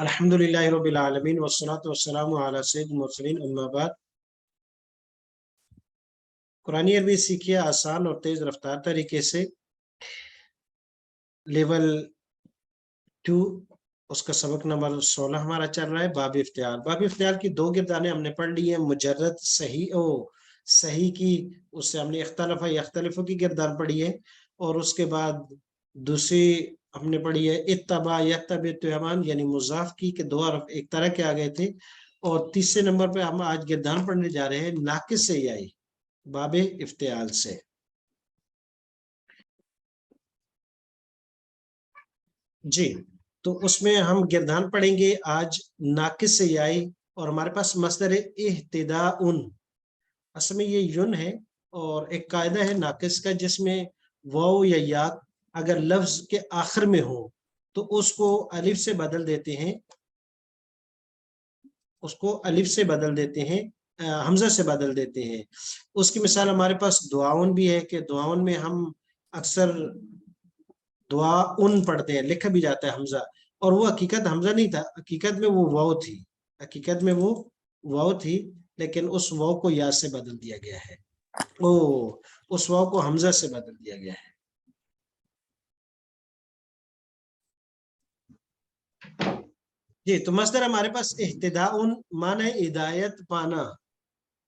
अल्हम्दुलिल्लाहि रब्बिल आलमीन वस्सलातु वस्सलामु अला सय्यिदिल मुरसलीन अम्मा बाद। कुरानी अरबी सीखिए आसान और तेज रफ्तार तरीके से। लेवल 2 उसका सबक नंबर 16 हमारा चल रहा है। बाब इफ्तियाल। बाब इफ्तियाल की दो गिरदानें हमने पढ़ ली है। मुजर्रद सही सही की उससे हमने इख्तलफ़ यख्तलिफ़ु की गिरदान पढ़ी है, और उसके बाद दूसरी हमने पढ़ी है इत्तबा यत्तबि तुयमान यानी मुजाफ की के दो हरफ एक तरह के आ गए थे। और तीसरे नंबर पे हम आज गिरदान पढ़ने जा रहे हैं नाकिस से याई बाब इफ्तियाल से। जी, तो उसमें हम गिरदान पढ़ेंगे आज नाकिस से याई, और हमारे पास मस्दर इह्तिदाउन, असल में ये युन है। और एक कायदा है नाकिस का जिसमें वाव या या अगर लफ्ज के आखिर में हो तो उसको अलिफ से बदल देते हैं, उसको अलिफ से बदल देते हैं, हमजा से बदल देते हैं। उसकी मिसाल हमारे पास दुआउन भी है कि दुआउन में हम अक्सर दुआ उन पढ़ते हैं, लिखा भी जाता है हमजा, और वो हकीकत हमजा नहीं था, हकीकत में वो वाव थी, हकीकत में वो वाव थी, लेकिन उस वाव को या से बदल दिया गया है। उस वाव को हमजा से बदल दिया गया है। जी, तो मसदर हमारे पास इह्तिदाउन माना है हिदायत पाना।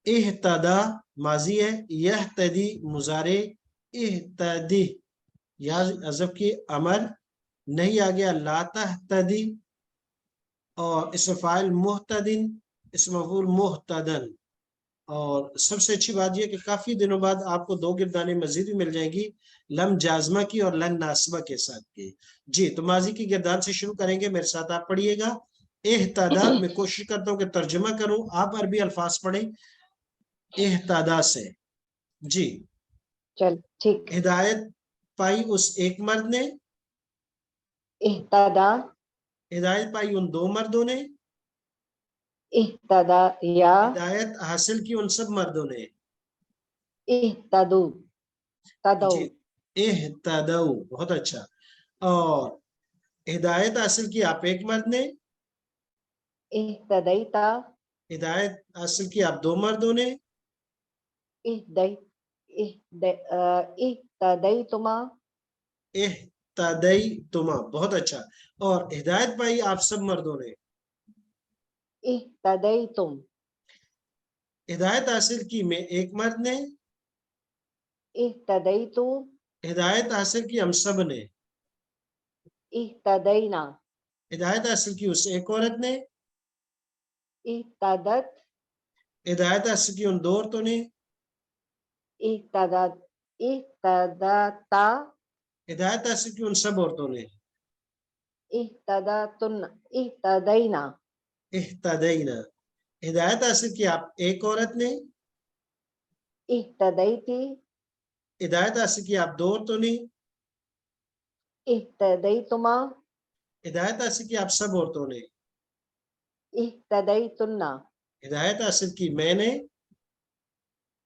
इह्तदा माजी है, यहतदी मुजारे, इह्तदी या अजब की अमर नहीं आ गया, ला तहतदी, और इसम फाइल मुहतदिन, इसम मफूल मुहतदन। और सबसे अच्छी बात यह कि काफी दिनों बाद आपको दो गिरदानें मजीद भी मिल जाएंगी, लम जाजमा की और लन नासबा के साथ की। जी, तो माजी की गिरदान से शुरू करेंगे, मेरे साथ आप पढ़िएगा। एहतादा, मैं कोशिश करता हूँ कि तर्जुमा करूं, आप अरबी अल्फाज पढ़ें एहतादा से। जी, चल ठीक। हिदायत पाई उस एक मर्द ने, इह्तदा, हिदायत पाई उन दो मर्दों ने, इह्तदा या, हिदायत हासिल की उन सब मर्दों ने। इह्तदू, तदौ, जी, एहतदऊ, बहुत अच्छा। और हिदायत हासिल की आप एक मर्द ने, इह्तदैता, हिदायत हासिल की आप दो मर्दों ने, इह्दै, इह्तदैतुमा, इह्तदई तुमा, बहुत अच्छा। और हिदायत पाई आप सब मर्दों ने, इह्तदैतुम, हिदायत हासिल की मैं एक मर्द ने, इह्तदैतु, हिदायत हासिल की हम सब ने, इह्तदैना, हिदायत हासिल की उस एक औरत ने, इह्तदत, हिदायत हासिल की उन दो औरतों ने, इह्तदत, इह्तदता, हिदायत हासिल की उन सब औरतों ने। इह्तदतुन, इह्तदैना, इह्तदैना, हिदायत हासिल की आप एक औरत ने, इह्तदैती, हिदायत हासिल की आप दो औरतों ने, इह्तदैतुमा, हिदायत हासिल की आप सब औरतों ने। इह्तदैतुन्ना, हिदायत हासिल की मैंने,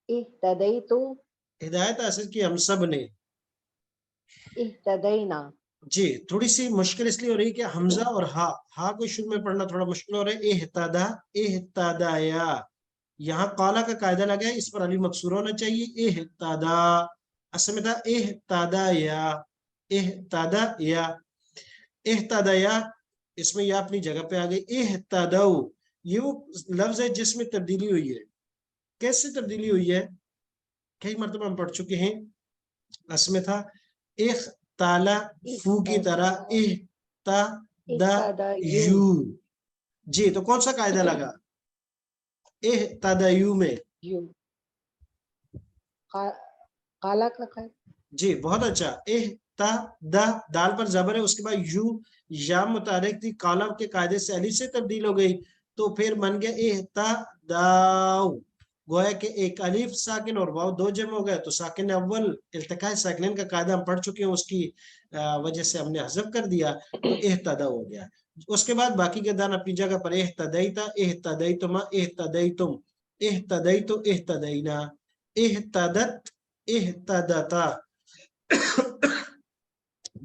इह्तदैतु, हिदायत हासिल की हम सब ने। इह्तदैना। जी, थोड़ी सी मुश्किल इसलिए हो रही है कि हमजा और हा को शुरू में पढ़ना थोड़ा मुश्किल हो रहा है। एहतादा, एहतादाया, यहाँ काला का कायदा लगा है, इस पर अली मकसूर होना चाहिए। एहतादा असल में था एहतादाया, एहतादाया, एहतादाया, इसमें यह अपनी जगह पे आ गई। एहतादाउ, ये वो लफ्ज है जिसमें तब्दीली हुई है। कैसे तब्दीली हुई है? कई मरतबा हम पढ़ चुके हैं। असल में था एक ताला फू की तरह इह ता दा यू। जी, तो कौन सा कायदा लगा इह तदयू में? यू, काला का कायदा। जी, बहुत अच्छा। इह ता दा, दाल पर जबर है, उसके बाद यू या मुतारिक थी, काला के कायदे से अली से तब्दील हो गई, तो फिर बन गया इह ता दाऊ। गोया के एक अलिफ साकिन और वाव दो जम हो गए, तो साकिन अव्वल इल्तिकाए साकिन का कायदा हम पढ़ चुके हैं, उसकी वजह से हमने हज़फ कर दिया, तो इहतदा हो गया। उसके बाद बाकी के दान अपनी जगह पर। इहतदैता, इहतदैतुमा, इहतदैतुम, इहतदैतु, इहतदैना, इहतदत, इहतदता।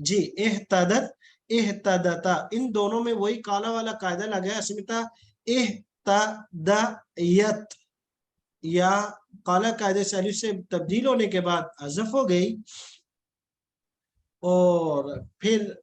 जी, इहतदत, इहतदता, इन दोनों में वही काला वाला कायदा लगा है अस्मिता, इहतदयत या काला कायदे से अलिफ से तब्दील होने के बाद हज़फ हो गई, और फिर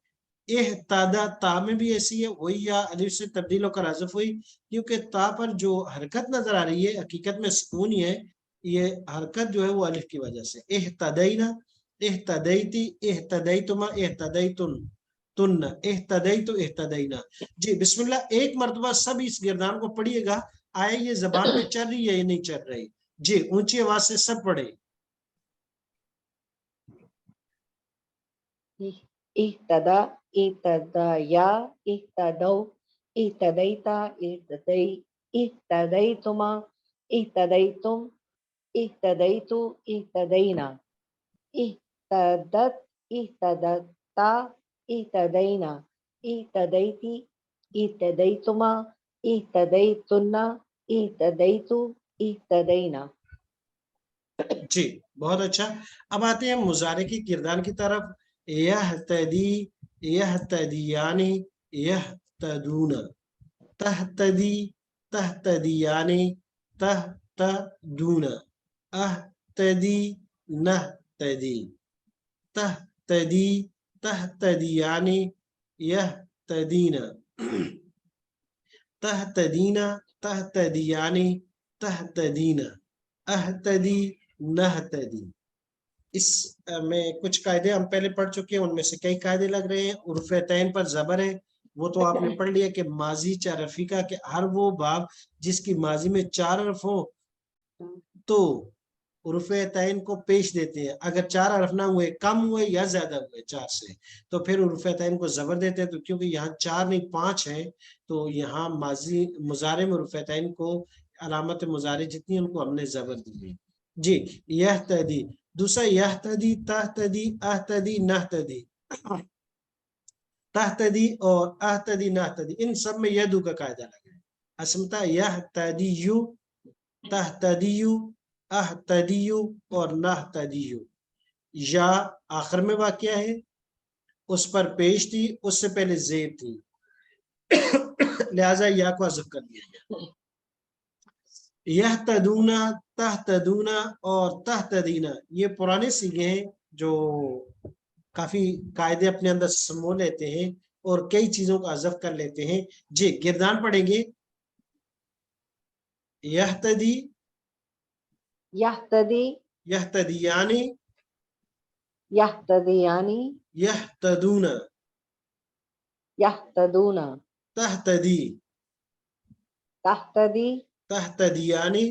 इहतदा ता में भी ऐसी है, वही या अलिफ से तब्दील होकर हज़फ हुई, क्योंकि ता पर जो हरकत नजर आ रही है हकीकत में सुकून ही है, ये हरकत जो है वो अलिफ की वजह से। इहतदैना, इहतदैती, इहतदैतुमा, इहतदैतुन, तुन, इहतदैतु, इहतदैना। जी बिस्मिल्लाह, एक मर्तबा सब इस गिरदान को पढ़िएगा, आए ये जबान में चल रही है या नहीं चल रही। जी ऊंची आवाज से सब पढ़े। इहतदा, इहतदया, इहतदौ, इहतदैता, इहतदै, इहतदैतुमा, इहतदैतुम, इहतदैतु, इहतदैना, इहतदत, इहतदता, इहतदैना, इहतदैती, इहतदैतुमा, इहतदैतुन्ना, इहतदैतु, इहतदैना। जी बहुत अच्छा। अब आते हैं मुजारे की किरदार की तरफ। यह तदी, यह तदियानी, यह तदून, तह तदी, तह तदियानी, तह तदून, अह तदी, नह तदी, तह तदी, तह तदियानी, यह तदीन, तह तदीना, तह तदियानी, तह तदीन, अह तदी, नह तदी। इस में कुछ कायदे हम पहले पढ़ चुके हैं, उनमें से कई कायदे लग रहे हैं। उर्फ तैन पर जबर है, वो तो आपने पढ़ लिया कि माजी चार रफीका के हर वो बाब जिसकी माजी में 4 हरफ हो तो उर्फ तैन को पेश देते हैं। अगर 4 हरफ ना हुए, कम हुए या ज्यादा हुए 4 से, तो फिर उर्फ तैन को जबर देते हैं। तो क्योंकि यहाँ 4 नहीं 5 है, तो यहाँ माजी मुजारे में उर्फ तैन को अलामत मुजारे जितनी उनको हमने जबर दी है। जी यह तदी, दूसरा यह तदी, तह तदी, अह तदी, नह तदी। तह तदी और अह तदी, नह तदी, इन सब में यदू का कायदा लगा है। असमता यह तदीयु, तह तदीयु, अह तदीयु और नह तदीयु। या आखिर में वाक़या है, उस पर पेश थी, उससे पहले जेब थी, लिहाजा या को हज़फ कर दिया गया। यह तदूना, तह तदूना और तह तदीना, ये पुराने सीगे हैं जो काफी कायदे अपने अंदर समो लेते हैं और कई चीजों का हज़फ कर लेते हैं। जी गिरदान पढ़ेंगे। यह तदी, यहतदी, यह तदियानी, यहतदियानी, यह तदूना, यहतदूना, तह तदी, तहतदी, तह तदियानी,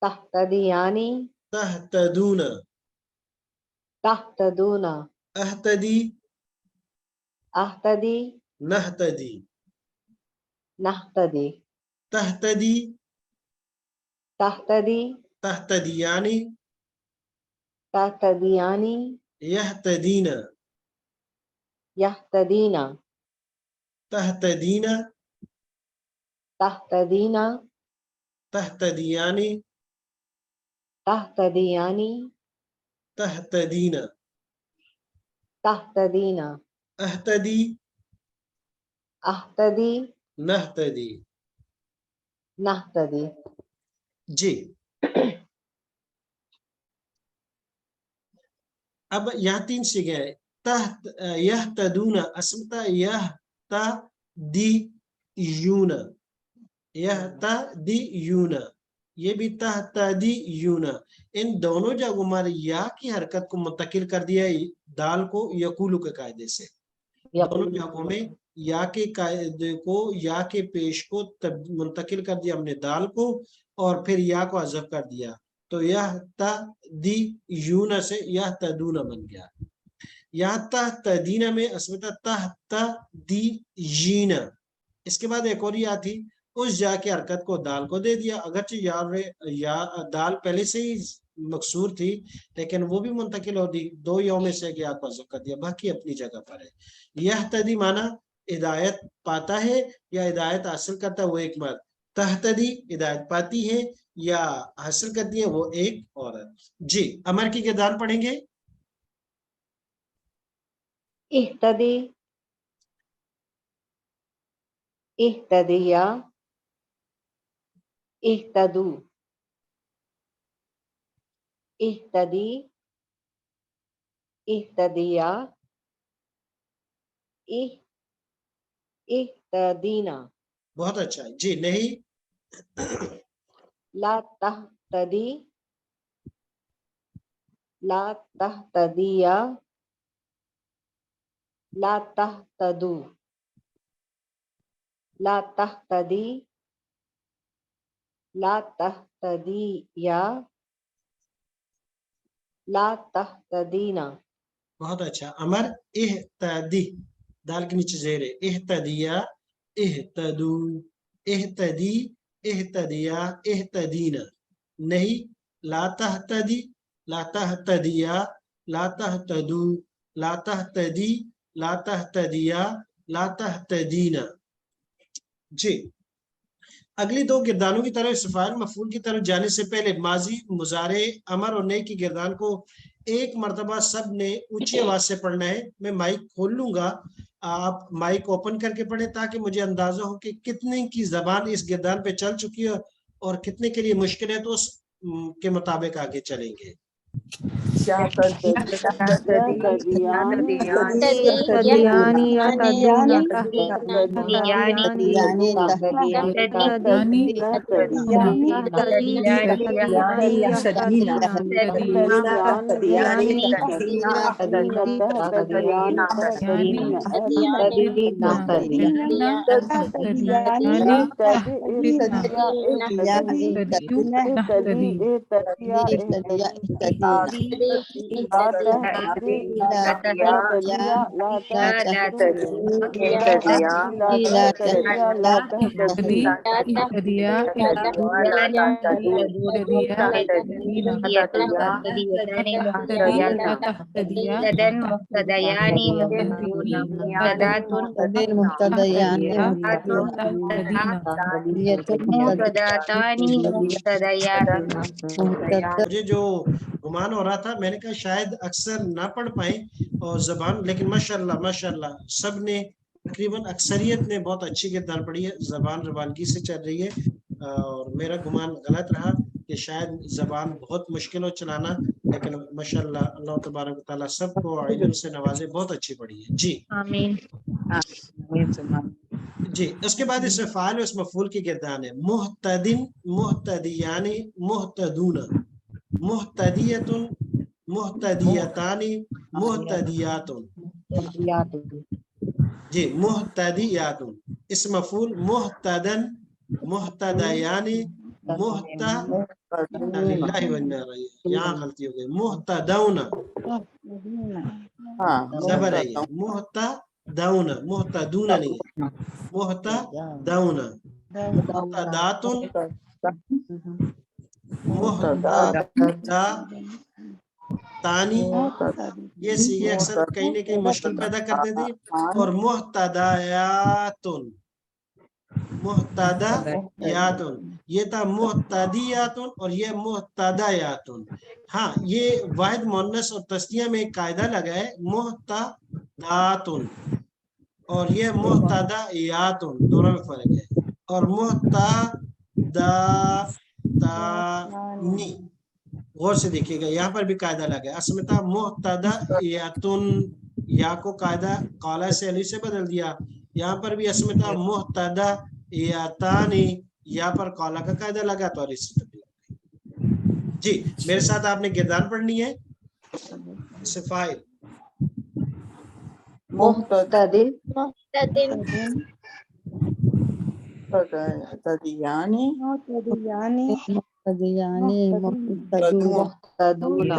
तहतदियानी, तह तदूना, तहतदूना, अह तदी, अहतदी, नह तदी, नहतदी, तह तदी, तहतदी, तह तदियानी, तहतदियानी, यह तदीना, यहतदीना, तह तदीना, तहतदीना, तह तदियानी, तहतदियानी, तह तदीना, तहतदीना, अह तदी, अहतदी, नह तदी। नहतदी। जी अब यहाँ 3 सीखे हैं। तह यह तदूना, असमता यह तदीयूना, यह तदीयूना, ये भी तदीयूना। इन दोनों जगहों में या की हरकत को मुंतकिल कर दिया दाल को यकूलू के कायदे से। दोनों जगहों में या के कायदे को, या के पेश को मुंतकिल कर दिया हमने दाल को, और फिर या को हज़फ कर दिया, तो यह तदीयूना से यह तदूना बन गया। यहाँ तह तदीना में अस्मिता तह तदीयीना, इसके बाद एक और या थी, उस जा के हरकत को दाल को दे दिया। अगरचे या दाल पहले से ही मकसूर थी, लेकिन वो भी मुंतकिल हो दी, 2 यौ में से या को हज़फ कर दिया, बाकी अपनी जगह पर है। यह तदी माना हिदायत पाता है या हिदायत हासिल करता है वो एक मर्द, तहतदी हिदायत पाती है या हासिल करती है वो एक औरत। जी अमर की किरदार पढ़ेंगे। اهتدي اهتديا اهتدوا اهتدي اهتديا اهتدينا بہت اچھا جی. نہیں لا تهتدي لا تهتديا لا تهتدوا لا تهتدي لا تهتديا لا تهتدينا بہت اچھا. امر اہتدی دال کے نیچے زیر ہے. اہتدیا اہتدو اہتدی اہتدیا اہتدینا. نہیں لا تہتدی لا تہتدیا لا تہتدو لا تہتدی لا تہتدیا لا تہتدینا. جی اگلی دو گردانوں کی طرف فاعل مفعول کی طرف جانے سے پہلے ماضی مضارع امر اور نئی کی گردان کو ایک مرتبہ سب نے اونچی آواز سے پڑھنا ہے. میں مائک کھول لوں گا, آپ مائک اوپن کر کے پڑھیں تاکہ مجھے اندازہ ہو کہ کتنے کی زبان اس گردان پہ چل چکی ہے اور کتنے کے لیے مشکل ہے, تو اس کے مطابق آگے چلیں گے. مجھے جو گمان ہو رہا تھا, میں نے کہا شاید اکثر نہ پڑھ پائیں اور زبان, لیکن ماشاءاللہ سب نے تقریباً اکثریت نے بہت اچھی گردان پڑھی ہے, زبان روانگی سے چل رہی ہے. اور میرا گمان غلط رہا کہ شاید زبان بہت مشکل ہو چلانا, لیکن ماشاءاللہ اللہ تبارک و تعالیٰ سب کو علم سے نوازے, بہت اچھی پڑھی ہے. جی آمین. جی اس کے بعد اس میں فاعل و اس مفعول کی گردان ہے. محتدن محتدیانی محتدون محتدیت محتدیتانی محتدیات. جی محتدیات اسم مفعول محتدن محتدیانی للہ و انا الیہ. یہاں غلطی ہو گئی, محتدون زبر ہے, یہ محتدون محتدون نہیں ہے, محتدون. محتدات محتداتانی, یہ سیغے اکثر کہیں نہ کہیں مشکل پیدا کرتے تھے. اور محتدیات محتدیات, یہ تھا محتدیات اور یہ محتدیات. ہاں یہ واحد مؤنث اور تثنیہ میں ایک قاعدہ لگا ہے, محتدات اور یہ محتدیات, دونوں میں فرق ہے. اور محتداتانی, غور سے دیکھیے گا یہاں پر بھی قاعدہ لگا ہے. اصل میں تھا محتدیاتن, یا کو قاعدہ قالا سے علی سے بدل دیا. یہاں پر بھی اصل میں تھا محتدیاتانی, یہاں پر قالا کا قاعدہ لگا تو اور اس سے تبدیل. جی میرے ساتھ آپ نے گردان پڑھنی ہے. صفائل محتدن محتدون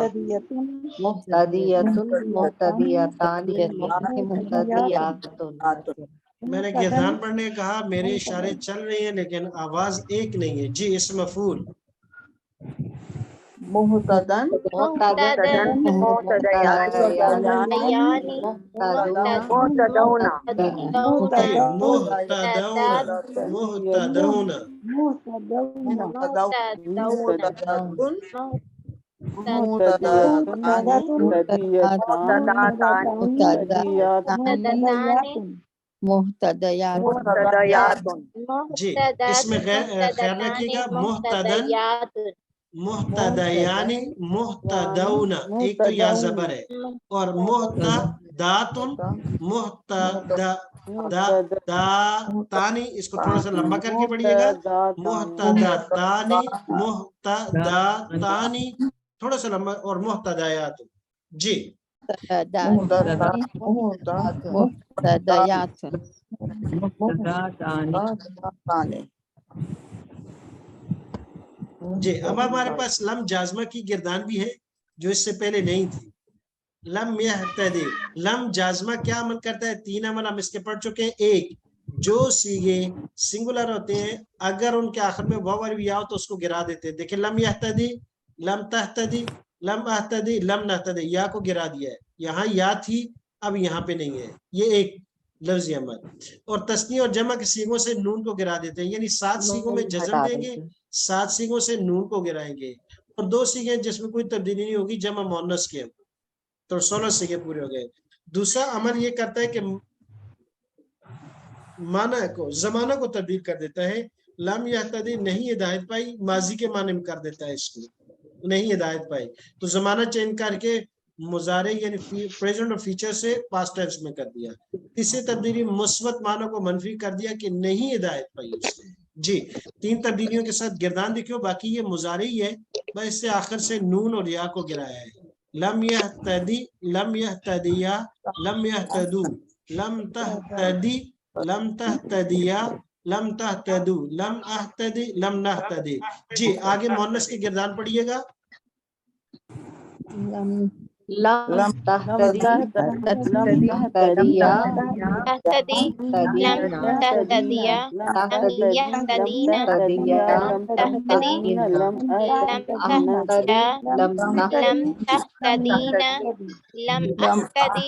محتدیت محتدیتانی محتدیات. میں نے گردان پڑھنے کہا, میرے اشارے چل رہے ہیں لیکن آواز ایک نہیں ہے. جی اسم مفعول محتدن محتدن محتدیانی محتدون محتدون محتدون. جی اس میں خیال رکھیے گا محتدیانی محتدون ایک تو یا زبر ہے اور محتدات محتداتانی اس کو تھوڑا سا لمبا کر کے پڑھیے گا محتداتانی محتداتانی تھوڑا سا لمبا اور محتدیات جی جی اب ہمارے پاس لم جازمہ کی گردان بھی ہے جو اس سے پہلے نہیں تھی لم یہتدی لم جازمہ کیا عمل کرتا ہے تین عمل ہم اس کے پڑھ چکے ہیں ایک جو سیغے سنگولر ہوتے ہیں اگر ان کے آخر میں واو اور یا ہو تو اس کو گرا دیتے ہیں دیکھیں لم یہتدی لم تہتدی لم اہتدی لم نہتدی یا کو گرا دیا ہے یہاں یا تھی اب یہاں پہ نہیں ہے یہ ایک لفظی عمل اور تثنیہ اور جمع کے سیغوں سے نون کو گرا دیتے ہیں یعنی 7 سیغوں میں جزم دیں گے 7 سیغوں سے نون کو گرائیں گے اور 2 سیغیں جس میں کوئی تبدیلی نہیں ہوگی جمع مؤنث کے تو 16 سیغے پورے ہو گئے دوسرا عمل یہ کرتا ہے کہ معنی کو زمانہ کو تبدیل کر دیتا ہے لم یہتدی نہیں ہدایت پائی ماضی کے معنی میں کر دیتا ہے اس کو نہیں ہدایت پائی تو زمانہ چینج کر کے مضارع یعنی پریزنٹ اور فیوچر سے پاسٹ ٹینس میں کر دیا تیسری تبدیلی مثبت معنی کو منفی کر دیا کہ نہیں ہدایت پائی اس نے جی 3 تبدیلیوں کے ساتھ گردان دیکھو باقی یہ مضارع ہی ہے بس اس سے آخر سے نون اور یا کو گرایا ہے لم یہتدی لم یہتدیا لم یہتدو لم تہتدی لم تہتدیا لم تہتدو لم اہتدی لم نہتدی جی آگے مؤنث کی گردان پڑھیے گا لم تهتدي تهتديا تهتدي لم تهتديا لم يهتدين لم تهتدي لم تهتدى لم لم تهتدين لم أهتدي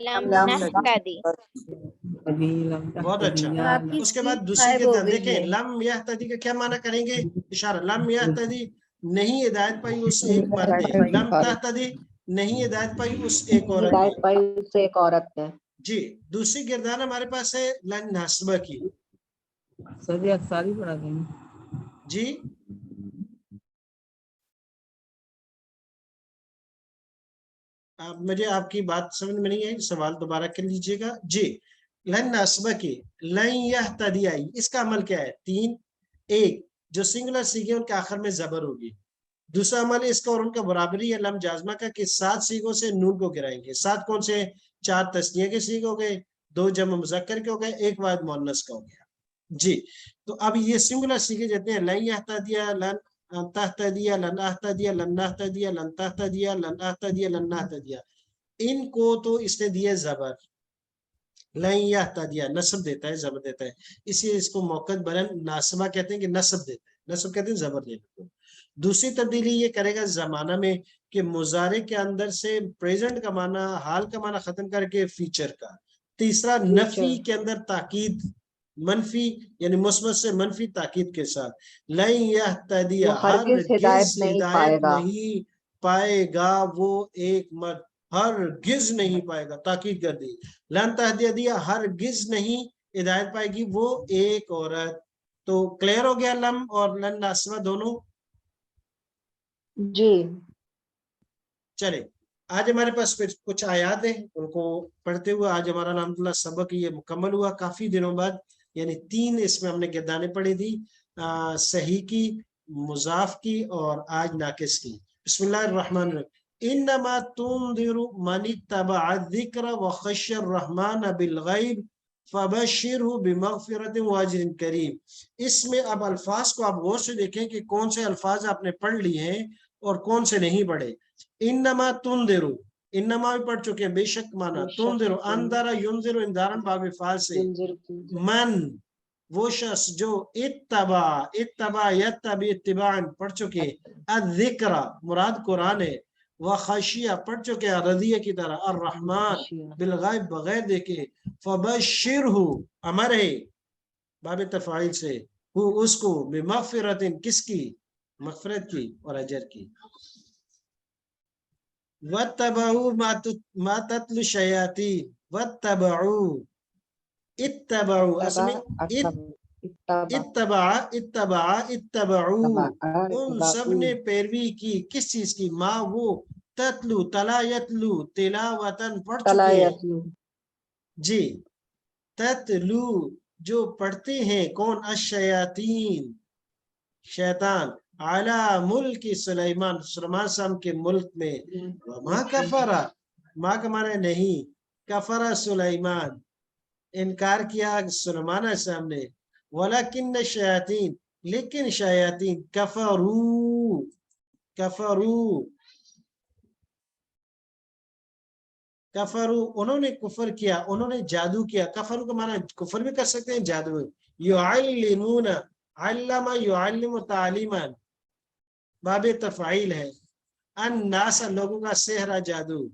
لم نهتدي بہت اچھا اس کے بعد دوسری گردان دیکھیں لم یہتدی کا کیا معنی کریں گے اشارہ لم یہتدی نہیں ہدایت پائی اس ایک مرد نے لم تہتدی نہیں ہدایت پائی اس ایک عورت نے ہدایت پائی اس سے ایک عورت نے جی دوسری گردان ہمارے پاس ہے لن ناسبہ کی ساری پڑھا دیں جی مجھے آپ کی بات سمجھ میں نہیں آئی سوال دوبارہ کر لیجئے گا جی لن ناسبہ کی لن یہتدی آئی اس کا عمل کیا ہے 3 ایک جو سنگولر سیغے ان کے آخر میں زبر ہوگی دوسرا عمل اس کا اور ان کا برابری ہے لم جازمہ کا کہ 7 سیغوں سے نون کو گرائیں گے 7 کون سے 4 تثنیہ کے سیغے ہو گئے 2 جمع مذکر کے ہو گئے 1 واحد مؤنث کا ہو گیا جی تو اب یہ سنگولر سیغے جتنے ہیں لن یہتدیا لن تہتدیا لن اہتدیا لن نہتدیا لن تہتدیا لن اہتدیا لن نہتدیا ان کو تو اس نے دیا زبر لن یہتدیا نصب دیتا ہے زبر دیتا ہے اسی اس کو موقت بلن ناسبہ کہتے ہیں کہ نصب دیتا ہے نصب کہتے ہیں زبر دینے کو دوسری تبدیلی یہ کرے گا زمانہ میں کہ مضارع کے اندر سے پریزنٹ کا معنی حال کا معنی ختم کر کے فیچر کا تیسرا نفی کے اندر تاکید منفی یعنی مثبت سے منفی تاکید کے ساتھ لن یہتدی ہرگز ہدایت نہیں پائے گا وہ ایک مرد ہرگز نہیں پائے گا تاکید کر دی لن تہتدی ہرگز نہیں ہدایت پائے گی وہ ایک عورت تو کلیئر ہو گیا لم اور لن ناسبہ دونوں جی چلے آج ہمارے پاس کچھ آیات ہیں ان کو پڑھتے ہوئے آج ہمارا الحمدللہ سبق یہ مکمل ہوا کافی دنوں بعد یعنی 3 اس میں ہم نے گردانیں پڑھی تھی صحیح کی مضاف کی اور آج ناقص کی بسم اللہ الرحمن الرحیم انما تنذر من اتبع الذکر وخشی الرحمن بالغیب فبشرہ بمغفرت واجر کریم اس میں اب الفاظ کو آپ غور سے دیکھیں کہ کون سے الفاظ آپ نے پڑھ لیے ہیں اور کون سے نہیں پڑھے انما تنذر انما بھی پڑھ چکے ہیں بے شک مانا تنذر اندر ینذر اندارن باب فعال سے من وہ شخص جو اتبع اتباعن پڑھ چکے الذکر مراد قرآن ہے وخشیہ پڑھ چکے رضیہ کی طرح الرحمن بالغیب بغیر دیکھے فبشرہ امر ہے باب تفاعل سے وہ اس کو بمغفرت کس کی مغفرت کی اور اجر کی وَاتَّبَعُوا مَا تَتْلُو الشَّيَاطِينُ وَاتَّبَعُوا اتبعوا اصل میں اتبعوا ان سب نے پیروی کی کس چیز کی؟ ماں وہ تتلو تلا یتلو تلاوتن پڑھ چکے ہیں جی تتلو جو پڑھتے ہیں کون؟ الشیاطین شیطان علی ملک سلیمان سلیمان صاحب کے ملک میں وما کفرا ما کا معنی نہیں کفرا سلیمان انکار کیا سلیمان علیہ السلام نے ولیکن الشیاطین لیکن شیاطین کفرو انہوں نے کفر کیا انہوں نے جادو کیا کفرو کا معنی کفر بھی کر سکتے ہیں جادو یعلمون علم یعلم تعلیما باب تفعیل ہے الناس لوگوں کا سحر جادو